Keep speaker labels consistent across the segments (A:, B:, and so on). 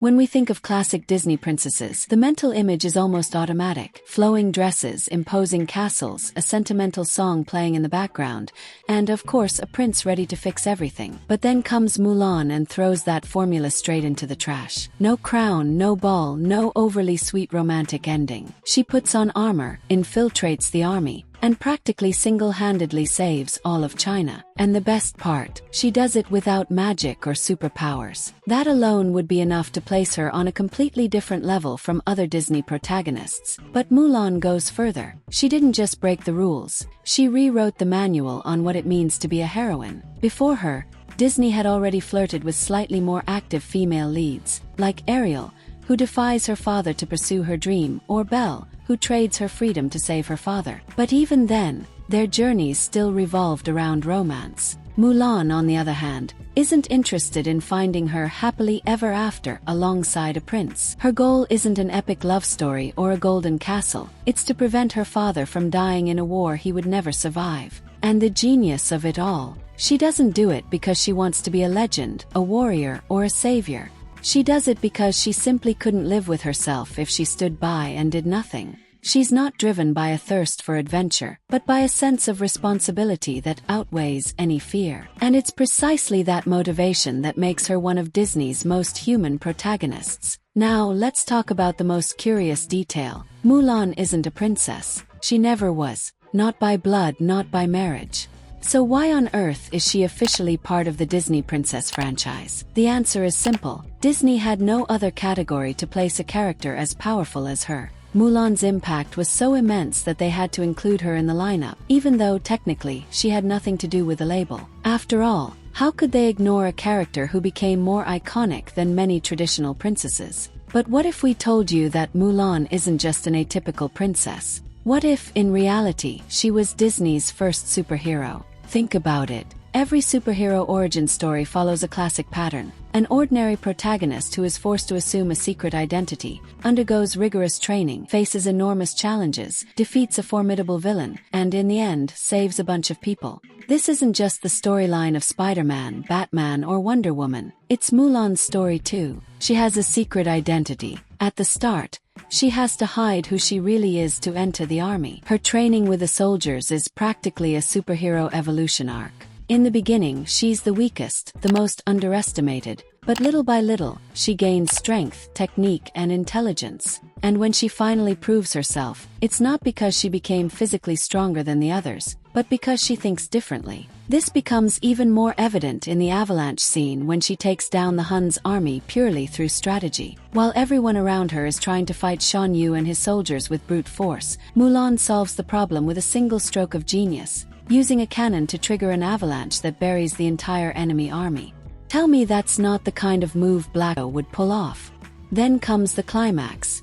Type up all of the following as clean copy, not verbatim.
A: When we think of classic Disney princesses, the mental image is almost automatic. Flowing dresses, imposing castles, a sentimental song playing in the background, and of course a prince ready to fix everything. But then comes Mulan and throws that formula straight into the trash. No crown, no ball, no overly sweet romantic ending. She puts on armor, infiltrates the army, and practically single-handedly saves all of China. And the best part, she does it without magic or superpowers. That alone would be enough to place her on a completely different level from other Disney protagonists. But Mulan goes further. She didn't just break the rules, she rewrote the manual on what it means to be a heroine. Before her, Disney had already flirted with slightly more active female leads, like Ariel, who defies her father to pursue her dream, or Belle, who trades her freedom to save her father. But even then, their journeys still revolved around romance. Mulan, on the other hand, isn't interested in finding her happily ever after alongside a prince. Her goal isn't an epic love story or a golden castle, it's to prevent her father from dying in a war he would never survive. And the genius of it all, she doesn't do it because she wants to be a legend, a warrior, or a savior. She does it because she simply couldn't live with herself if she stood by and did nothing. She's not driven by a thirst for adventure, but by a sense of responsibility that outweighs any fear. And it's precisely that motivation that makes her one of Disney's most human protagonists. Now, let's talk about the most curious detail. Mulan isn't a princess. She never was. Not by blood, not by marriage. So why on earth is she officially part of the Disney Princess franchise? The answer is simple. Disney had no other category to place a character as powerful as her. Mulan's impact was so immense that they had to include her in the lineup, even though technically she had nothing to do with the label. After all, how could they ignore a character who became more iconic than many traditional princesses? But what if we told you that Mulan isn't just an atypical princess? What if, in reality, she was Disney's first superhero? Think about it. Every superhero origin story follows a classic pattern. An ordinary protagonist who is forced to assume a secret identity, undergoes rigorous training, faces enormous challenges, defeats a formidable villain, and in the end, saves a bunch of people. This isn't just the storyline of Spider-Man, Batman, or Wonder Woman. It's Mulan's story too. She has a secret identity. At the start, she has to hide who she really is to enter the army. Her training with the soldiers is practically a superhero evolution arc. In the beginning, she's the weakest, the most underestimated, but little by little, she gains strength, technique, and intelligence. And when she finally proves herself, it's not because she became physically stronger than the others, but because she thinks differently. This becomes even more evident in the avalanche scene when she takes down the Hun's army purely through strategy. While everyone around her is trying to fight Shan Yu and his soldiers with brute force, Mulan solves the problem with a single stroke of genius, using a cannon to trigger an avalanche that buries the entire enemy army. Tell me that's not the kind of move Black Widow would pull off. Then comes the climax.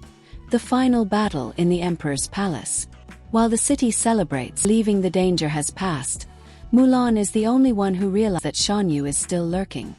A: The final battle in the Emperor's palace. While the city celebrates, believing the danger has passed, Mulan is the only one who realizes that Shan Yu is still lurking.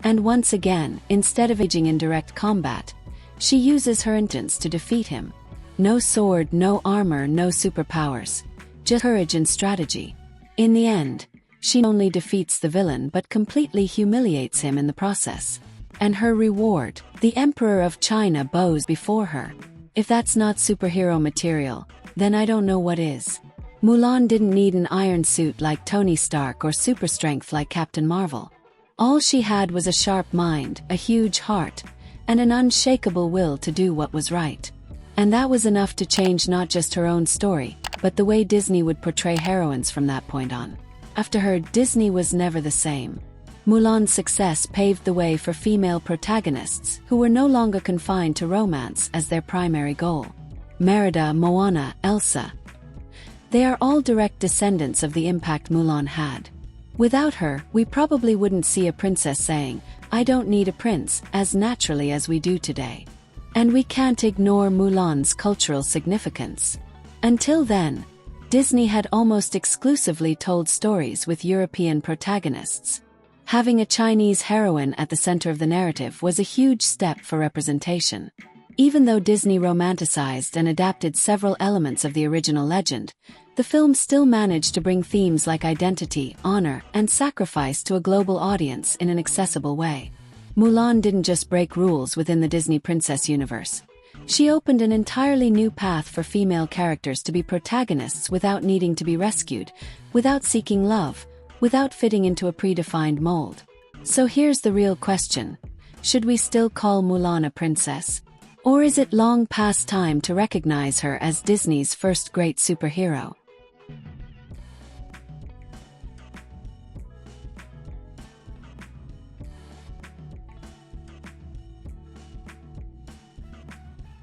A: And once again, instead of engaging in direct combat, she uses her intelligence to defeat him. No sword, no armor, no superpowers. Just courage and strategy. In the end, she not only defeats the villain but completely humiliates him in the process. And her reward, the Emperor of China bows before her. If that's not superhero material, then I don't know what is. Mulan didn't need an iron suit like Tony Stark or super strength like Captain Marvel. All she had was a sharp mind, a huge heart, and an unshakable will to do what was right. And that was enough to change not just her own story, but the way Disney would portray heroines from that point on. After her, Disney was never the same. Mulan's success paved the way for female protagonists who were no longer confined to romance as their primary goal. Merida, Moana, Elsa. They are all direct descendants of the impact Mulan had. Without her, we probably wouldn't see a princess saying, "I don't need a prince," as naturally as we do today. And we can't ignore Mulan's cultural significance. Until then, Disney had almost exclusively told stories with European protagonists. Having a Chinese heroine at the center of the narrative was a huge step for representation. Even though Disney romanticized and adapted several elements of the original legend, the film still managed to bring themes like identity, honor, and sacrifice to a global audience in an accessible way. Mulan didn't just break rules within the Disney princess universe. She opened an entirely new path for female characters to be protagonists without needing to be rescued, without seeking love, without fitting into a predefined mold. So here's the real question. Should we still call Mulan a princess? Or is it long past time to recognize her as Disney's first great superhero?